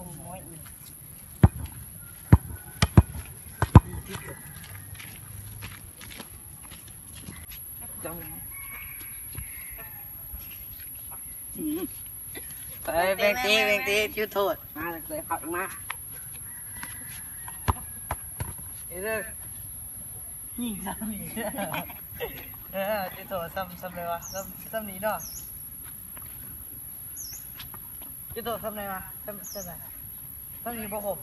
งม้อยจังเฮ้ยเบงตีชื่อโทษมาเลยขับมาเด้อยิงซ้ำนี่ชื่อโทษซ้ำเลยวะซ้ำนี้เนาะชื่อโทษซ้ำเลยวะซ้ำนี้พวกผม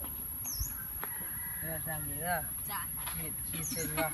ซ้ำนี้เนาะจ้ะขีดเส้นเนาะ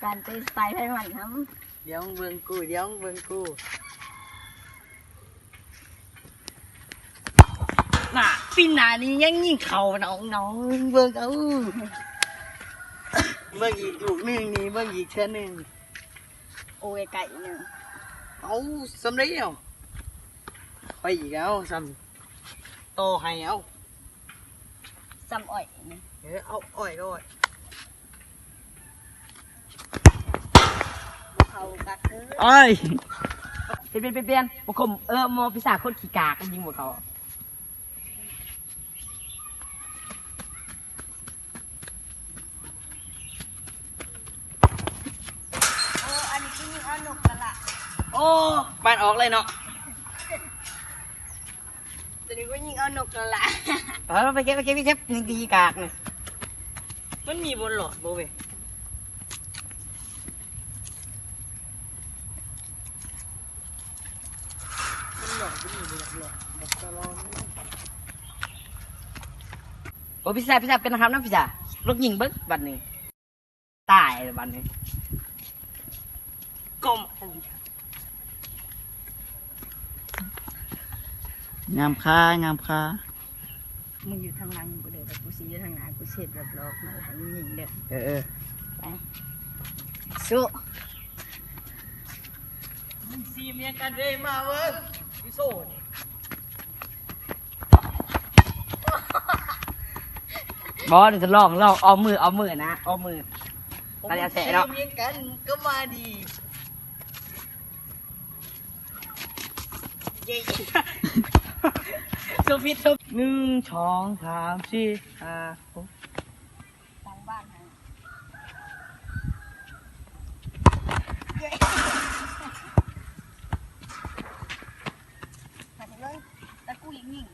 การตีสไตล์ให้มันทั้งเดี๋ยวเบิ่งกูน่ะปีหน้านี้ยังยิงเข่าน้องเบิ่งเอาเบิ่งอีกลูกนึงนี่เบิ่งอีกเท่านึงโอ้ยไก่หนึ่งเอาสำเร็จเอาไปอีกเอาซ้ำโตให้เอาซ้ำอ้อยนี่เอาอ้อยด้วยเขากักคืออ้อยเปลี่ยนบุคคลมอพิศาคนขี้กากกันยิงหมดเขาอันนี้คือยิงเอาหนุกกันละโอ้บานออกเลยเนาะตัวนี้ก็ยิงเอาหนุกกันละไปเก็บยังตีกากเลยมันมีบนหลอดโบเว้โอ้พิศาเป็นนะครับนะพิศารถยิงเบิ้งบัดนี้ตายบัดนี้ก้มงามค่ามึงอยู่ทางหลังกูเดี๋ยวกูซีอยู่ทางหน้ากูเสร็จแบบล็อกมาหลังยิงเด้อไปสู้มึงซีเมียกันเลยมาเว้ยพี่โซ่บอสจะลองเอามือนะเอามือตาจะแสะเนาะเมียกันก็มาดีโซฟิต1 2 3 4 5 6ทางบ้านนะมาถึงเลยแล้วกูยิง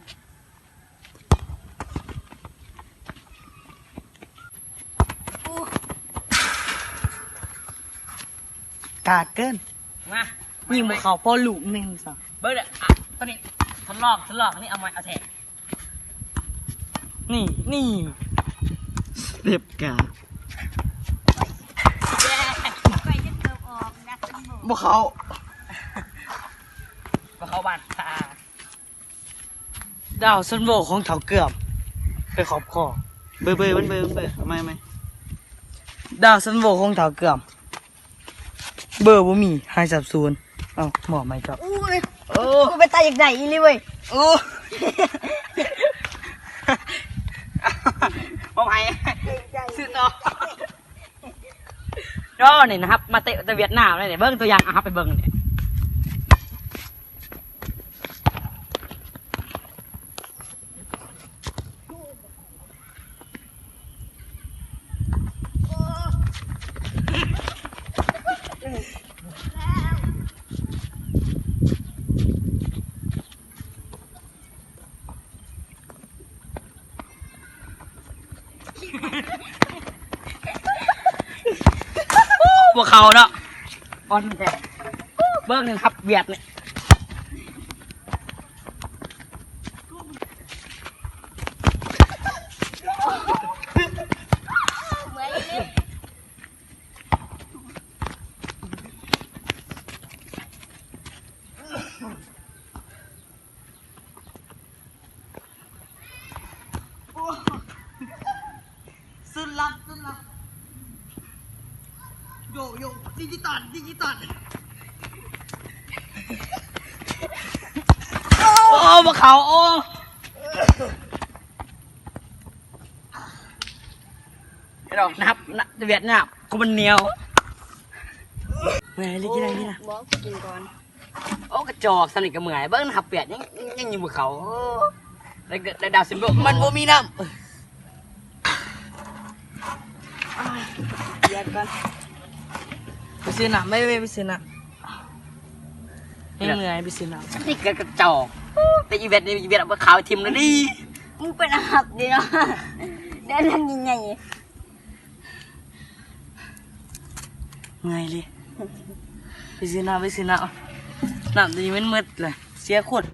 กาดเกินมายิงบนเขาพอลูกหนึ่งสักเบิ้งเนี่ยตอนนี้ทดลองนี่เอาแทนนี่เรียบกาดไปจะเติมออกนะบนเขาบ้านตาดาวซันโบของเถาเกือบไปขอบคอเบอร์มันเบอร์ไม่ดาวซันโบของเถาเกือบเบอร์บ่มีหายสับสนเอ้าหมอไม่จับกูไปตายอย่างไหนอีเลยเว้ยบ่ไปซื้อต่อย่อนี่นะครับมาเตะเวียดนามเลยเนี่ยเบิ้งตัวอย่างครับไปเบิ้งเนี่ยพวกเขาเนาะ อ่อนแต่เบิ้งหนึ่งครับเบียดเนี่ย สุดลับโยดิจิตอลโอ้มาเขาโอ้ไอ้ดอกนับนะเวียดนามกูมันเหนียวเมื่อยเลยกี่ไรนี่นะ บอกกินก่อน โอ้กระจอกสนิทกับเมื่อยเบิ้งหับเปียดยังอยู่บนเขาได้ดาวซิมโบ มันบ่มีน้ เบียดกัน ำไปซื้อน้ำไม่ไปซื้อน้ำเหนื่อยไปซื้อน้ำ นี่กระจอกแต่อีเวียดเอาไปขาวทิมแล้วดิ มึงเป็นหักดีเนาะได้ทำยังไง เหนื่อยเลยไปซื้อน้ำน้ำตัวนี้มันมืดเลยเสียขวด